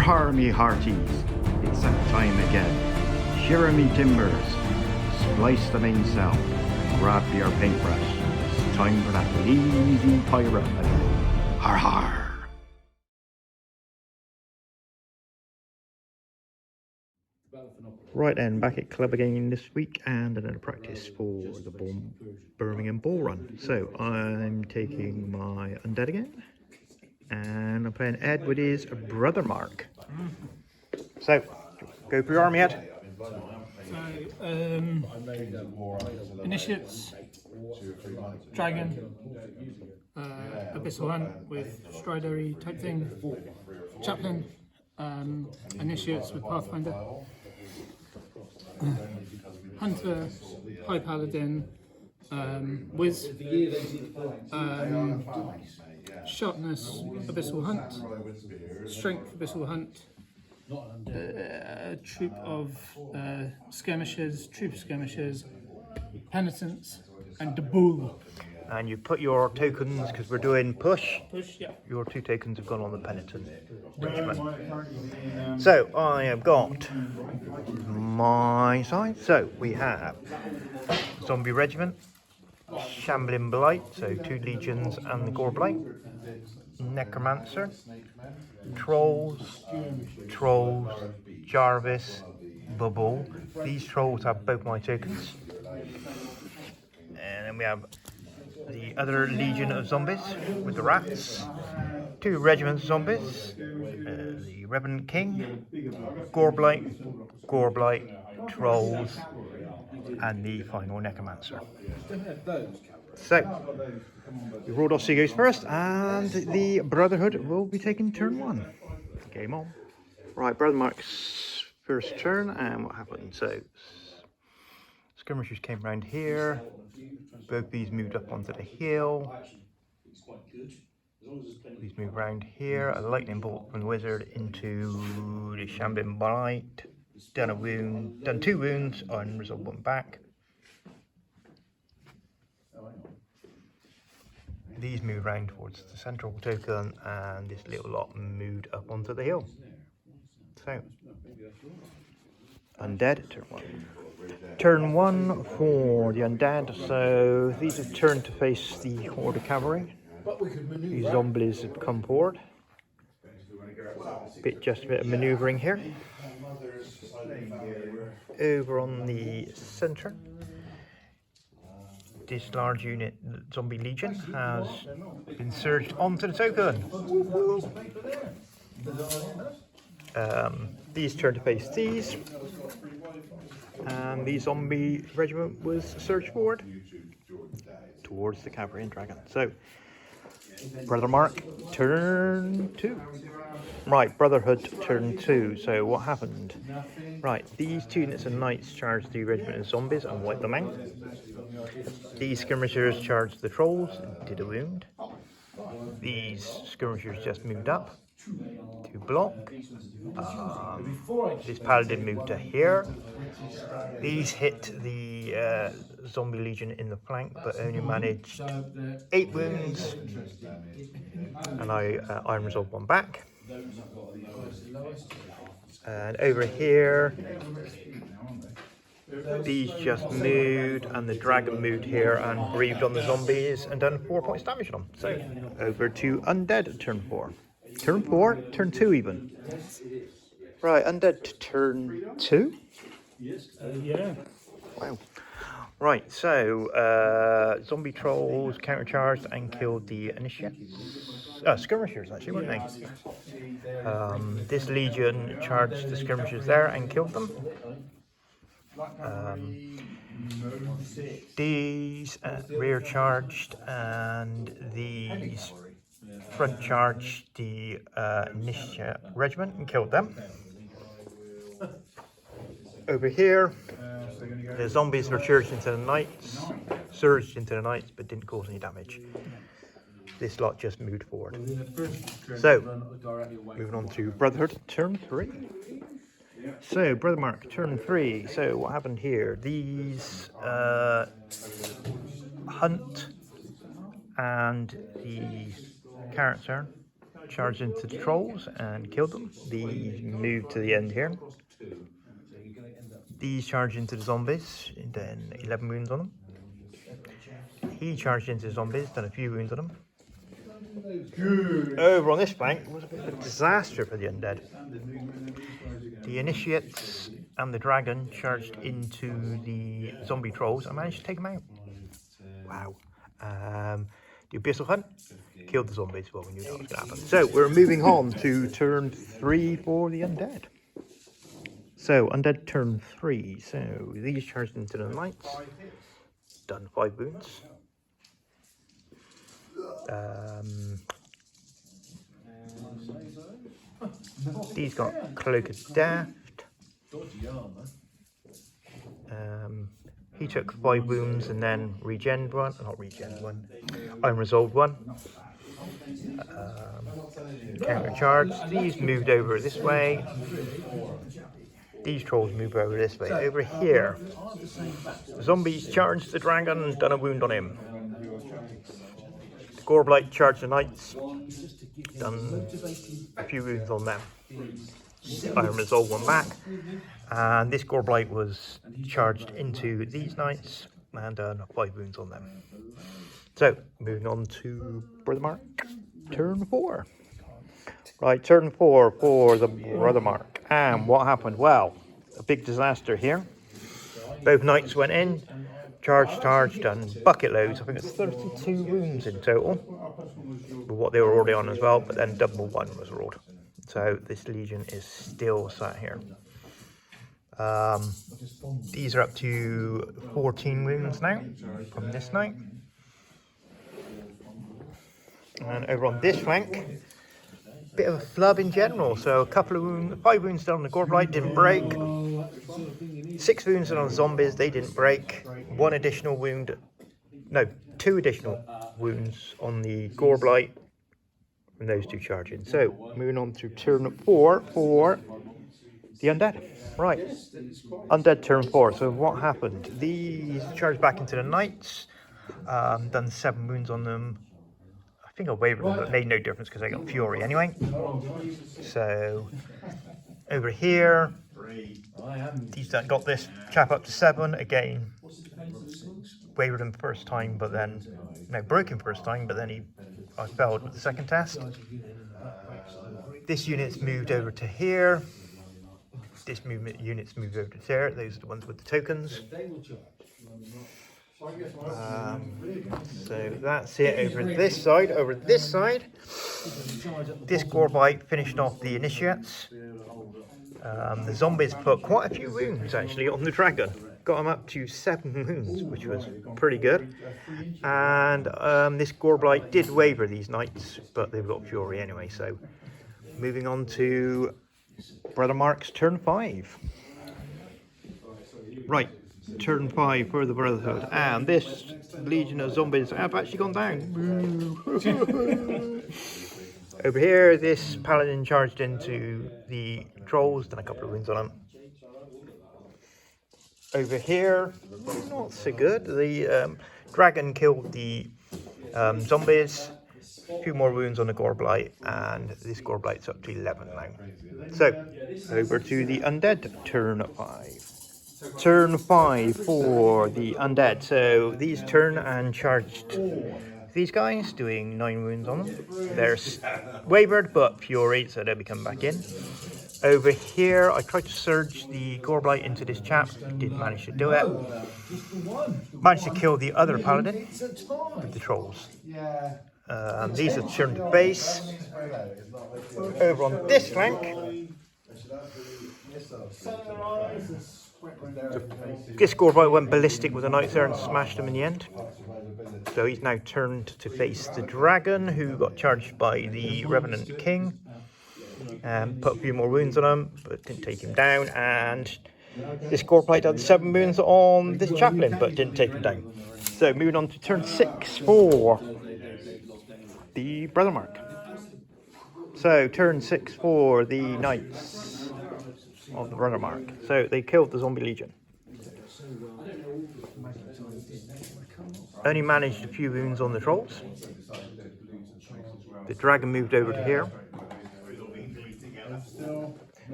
Har me hearties, it's that time again. Shear me timbers, splice the mainsail, grab your paintbrush. It's time for that lazy pirate life. Har har! Right then, back at club again this week and another practice for the Birmingham Bullrun. So I'm taking my Undead again and I'm playing Ed with his Brothermark. So, go for your army, Ed. So, initiates, dragon, abyssal hunt with stridery type thing, chaplain, initiates with pathfinder, hunter, high paladin, whiz, sharpness, abyssal hunt, strength, abyssal hunt, a troop of skirmishers, penitents, and the bull. And you put your tokens, because we're doing push. Push, yeah. Your 2 tokens have gone on the penitent regiment. So I have got my side. So we have zombie regiment, shambling blight, so 2 legions and the gore blight, necromancer, trolls, Jarvis, bubble. These trolls have both my tokens. And then we have the other legion of zombies with the rats, 2 regiments of zombies, the Revenant King, Goreblight, trolls, and the final necromancer. So, the Rhodos goes first, and the Brotherhood will be taking turn 1. Game on. Right, Brothermark's first turn, and what happened? So, skirmishers came around here. Both these moved up onto the hill. These move around here. A lightning bolt from the wizard into the shambling blight. Done a wound. Done 2 wounds and resolved 1 back. These move round towards the central token, and this little lot moved up onto the hill. So, Undead, turn 1. Turn 1 for the Undead, so these have turned to face the Horde of Cavalry. These zombies have come forward. Just a bit of manoeuvring here. Over on the centre, this large unit, Zombie Legion, has been surged onto the token. These turn to face these, and the zombie regiment was surged forward towards the cavalry and dragon. So, Brothermark, turn 2. Right, Brotherhood, turn 2. So, what happened? Right, these 2 units of knights charged the regiment of zombies and wiped them out. These skirmishers charged the trolls and did a wound. These skirmishers just moved up to block. This paladin moved to here. These hit the zombie legion in the flank, but only managed 8 wounds, and I resolved 1 back. And over here, these just moved, and the dragon moved here and breathed on the zombies and done 4 points damage on them. So over to Undead, turn 4. Turn 4? Turn 2 even. Right, Undead, turn 2? Yeah. Wow. Right, so zombie trolls countercharged and killed the initiates. Skirmishers, actually, weren't they? This legion charged the skirmishers there and killed them. These rear charged, and these front charged the initiate regiment and killed them. Over here, the zombies were surged into the knights, but didn't cause any damage. This lot just moved forward. So, moving on to Brotherhood, turn 3. So, Brothermark, turn 3. So, what happened here? These hunt and the character charged into the trolls and killed them. These moved to the end here. These charged into the zombies, and then 11 wounds on them. He charged into the zombies, done a few wounds on them. Over on this flank was a bit of a disaster for the undead. The initiates and the dragon charged into the zombie trolls and managed to take them out. Wow. The abyssal hunt killed the zombies. Well, we knew that was going to happen. So we're moving on to turn 3 for the undead. So undead turn 3. So these charged into the knights. Done 5 wounds. These got Cloak of Death. He took 5 wounds and then regened one. Not regened one. Unresolved one. Counter charge. These moved over this way. These trolls move over this way. Over here, the zombies charged the dragon and done a wound on him. The Goreblight charged the knights, done a few wounds on them. I resolved one back, and this Goreblight was charged into these knights and done 5 wounds on them. So, moving on to Brothermark, turn 4. Right, turn 4 for the Brothermark. And what happened? Well, a big disaster here. Both knights went in, charged, done bucket loads. I think it's 32 wounds in total, with what they were already on as well, but then double 1 was rolled. So this legion is still sat here. These are up to 14 wounds now from this knight. And over on this flank, bit of a flub in general. So a couple of wounds, 5 wounds done on the Goreblight, didn't break. 6 wounds done on zombies, they didn't break. 2 additional wounds on the Goreblight, and those 2 charging. So moving on to turn 4 for the undead. Right, undead turn 4. So what happened? These charged back into the knights, done 7 wounds on them. I think I wavered them, but it made no difference because I got Fury anyway. So over here, these got this chap up to 7 again. Wavered him first time, but then broke him first time, but then I failed with the second test. This unit's moved over to here. This unit's moved over to there. Those are the ones with the tokens. So that's it over this side. Over this side, this Goreblight finished off the initiates. The zombies put quite a few wounds actually on the dragon. Got him up to 7 wounds, which was pretty good. And this Goreblight did waver these knights, but they've got Fury anyway. So moving on to Brothermark's turn 5. Right. Turn 5 for the Brotherhood, and this legion of zombies have actually gone down. Over here, this paladin charged into the trolls, done a couple of wounds on them. Over here, not so good. The dragon killed the zombies. A few more wounds on the Goreblight, and this Goreblight's up to 11 now. So, over to the undead, turn 5. Turn 5 for the undead. So these turn and charged these guys, doing 9 wounds on them. They're wavered, but Fury, so they'll be coming back in. Over here, I tried to surge the Goreblight into this chap, didn't manage to do it. Managed to kill the other paladin with the trolls. These are turned to base. Over on this flank, this Goreblight went ballistic with the knights there and smashed him in the end. So he's now turned to face the dragon, who got charged by the Revenant King. Put a few more wounds on him, but didn't take him down. And this Goreblight had 7 wounds on this chaplain, but didn't take him down. So moving on to turn 6 for the Brothermark. So turn 6 for the knights of the Brothermark. So they killed the zombie legion. Only managed a few wounds on the trolls. The dragon moved over to here.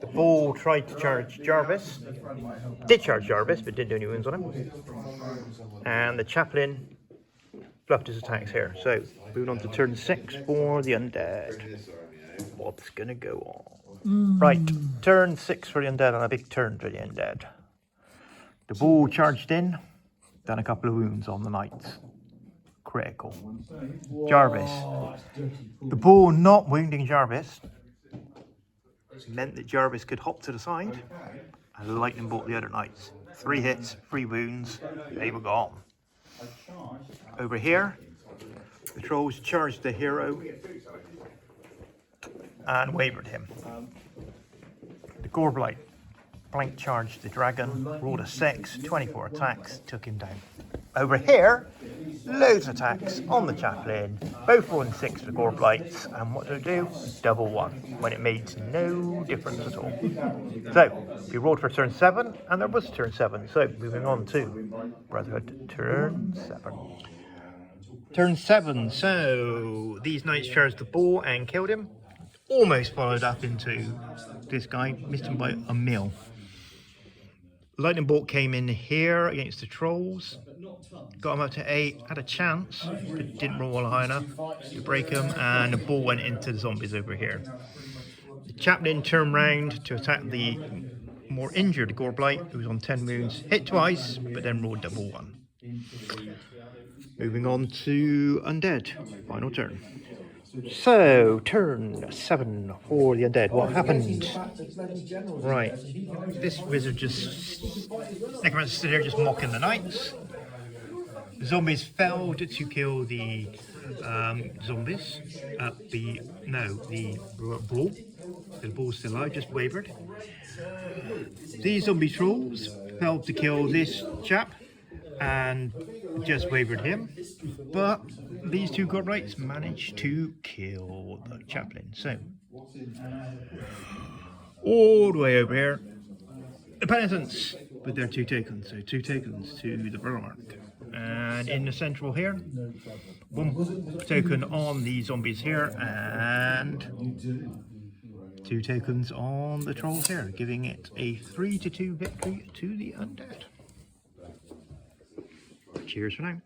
The bull tried to charge Jarvis. Did charge Jarvis, but didn't do any wounds on him. And the chaplain fluffed his attacks here. So, moving on to turn 6 for the undead. What's gonna go on? Right, turn 6 for the undead and a big turn for the undead. The bull charged in, done a couple of wounds on the knights. Critical. Jarvis. The bull not wounding Jarvis meant that Jarvis could hop to the side and lightning bolt the other knights. 3 hits, 3 wounds, they were gone. Over here, the trolls charged the hero and wavered him. The Gorblight flank charged the dragon, rolled a 6, 24 attacks, took him down. Over here, loads of attacks on the chaplain, both rolling 6 for the Gorblights, and what did it do? Double 1, when it made no difference at all. So, we rolled for turn 7, and there was turn 7, so moving on to Brotherhood turn 7. Turn 7, so these knights charged the bull and killed him. Almost followed up into this guy, missed him by a mil. Lightning bolt came in here against the trolls, got him up to 8, had a chance, but didn't roll high enough to break him, and the ball went into the zombies over here. The chaplain turned round to attack the more injured Gorblight, who was on 10 wounds, hit twice, but then rolled double 1. Moving on to Undead, final turn. So, turn 7 for the Undead. What happened? Right, this wizard just stood there just mocking the knights. The zombies failed to kill the zombies. The bull. The bull's still alive, just wavered. These zombie trolls failed to kill this chap and just wavered him. But these 2 Godrights managed to kill the chaplain. So, all the way over here, the penitents with their 2 tokens. So 2 tokens to the Brothermark. And in the central here, 1 token on the zombies here, and 2 tokens on the trolls here, giving it a 3-2 victory to the undead. Cheers for now.